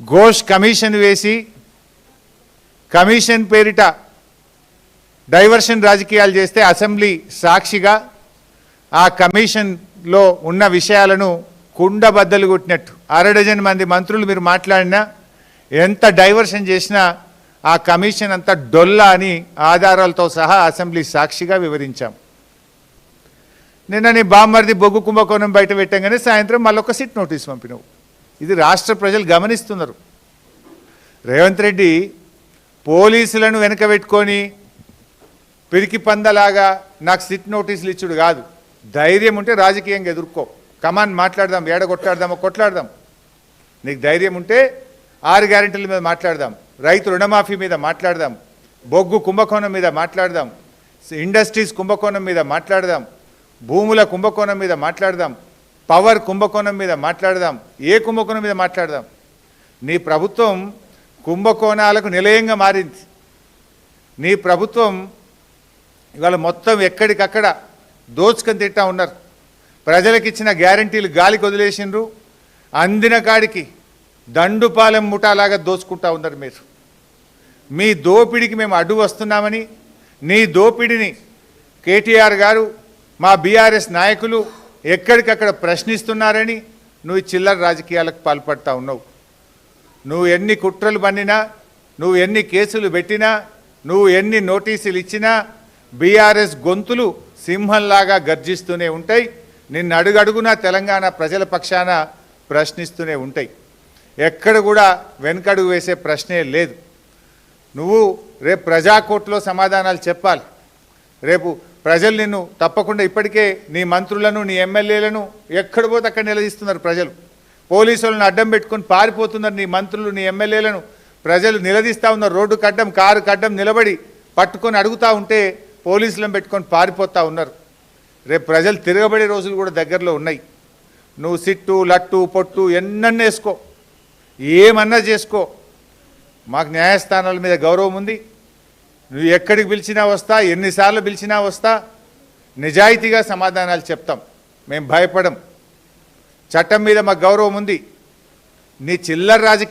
Ghosh commission వేసి commission పేరిట diversion రాజకీయాలు చేస్తే అసెంబ్లీ సాక్షిగా ఆ కమిషన్లో ఉన్న విషయాలను కుండబద్దలు కొట్టినట్టు అరడజన్ మంది మంత్రులు మీరు మాట్లాడినా ఎంత డైవర్షన్ చేసినా ఆ కమిషన్ అంతా డొల్లా అని ఆధారాలతో సహా అసెంబ్లీ సాక్షిగా వివరించాం. నిన్న నీ బామ్మర్ది బొగ్గు కుంభకోణం బయట పెట్టంగానే సాయంత్రం మళ్ళొక సిట్ నోటీస్ పంపినావు. ఇది రాష్ట్ర ప్రజలు గమనిస్తున్నారు. రేవంత్ రెడ్డి పోలీసులను వెనక పెట్టుకొని పిరికి పందలాగా నాకు సిట్ నోటీసులు ఇచ్చుడు కాదు. ధైర్యం ఉంటే రాజకీయంగా ఎదుర్కో, కమాన్ మాట్లాడదాం, ఏడ కొట్లాడదామో కొట్లాడదాం. నీకు ధైర్యం ఉంటే 6 గ్యారెంటీల మీద మాట్లాడదాం, రైతు రుణమాఫీ మీద మాట్లాడదాం, బొగ్గు కుంభకోణం మీద మాట్లాడదాం, ఇండస్ట్రీస్ కుంభకోణం మీద మాట్లాడదాం, భూముల కుంభకోణం మీద మాట్లాడదాం, పవర్ కుంభకోణం మీద మాట్లాడదాం, ఏ కుంభకోణం మీద మాట్లాడదాం. నీ ప్రభుత్వం కుంభకోణాలకు నిలయంగా మారింది. నీ ప్రభుత్వం ఇవాళ మొత్తం ఎక్కడికక్కడ దోచుకొని తింటా ఉన్నారు. ప్రజలకు ఇచ్చిన గ్యారంటీలు గాలికి వదిలేసిండ్రు. అందిన కాడికి దండుపాలెం ముఠాలాగా దోచుకుంటా ఉన్నారు మీరు. మీ దోపిడికి మేము అడ్డు వస్తున్నామని, నీ దోపిడిని కేటీఆర్ గారు మా బీఆర్ఎస్ నాయకులు ఎక్కడికక్కడ ప్రశ్నిస్తున్నారని నువ్వు చిల్లర రాజకీయాలకు పాల్పడతా ఉన్నావు. నువ్వు ఎన్ని కుట్రలు పన్నినా, నువ్వు ఎన్ని కేసులు పెట్టినా, నువ్వు ఎన్ని నోటీసులు ఇచ్చినా బీఆర్ఎస్ గొంతులు సింహంలాగా గర్జిస్తూనే ఉంటాయి. నిన్ను అడుగడుగునా తెలంగాణ ప్రజల పక్షాన ప్రశ్నిస్తూనే ఉంటాయి. ఎక్కడ కూడా వెనకడుగు వేసే ప్రశ్నే లేదు. నువ్వు రేపు ప్రజాకోర్టులో సమాధానాలు చెప్పాలి. రేపు ప్రజలు నిన్ను తప్పకుండా ఇప్పటికే నీ మంత్రులను నీ ఎమ్మెల్యేలను ఎక్కడ పోతే అక్కడ నిలదీస్తున్నారు ప్రజలు. పోలీసులను అడ్డం పెట్టుకొని పారిపోతున్నారు నీ మంత్రులు నీ ఎమ్మెల్యేలను ప్రజలు నిలదీస్తూ ఉన్నారు. రోడ్డు కడ్డం కారు కడ్డం నిలబడి పట్టుకొని అడుగుతూ ఉంటే పోలీసులను పెట్టుకొని పారిపోతూ ఉన్నారు. రేపు ప్రజలు తిరగబడే రోజులు కూడా దగ్గరలో ఉన్నాయి. నువ్వు సిట్టు లట్టు పొట్టు ఎన్నన్నా వేసుకో, ఏమన్నా చేసుకో, మాకు న్యాయస్థానాల మీద గౌరవం ఉంది. నువ్వు ఎక్కడికి పిలిచినా వస్తా, ఎన్నిసార్లు పిలిచినా వస్తా, నిజాయితీగా సమాధానాలు చెప్తాం. మేము భయపడం. చట్టం మీద మాకు గౌరవం ఉంది. నీ చిల్లర రాజకీయ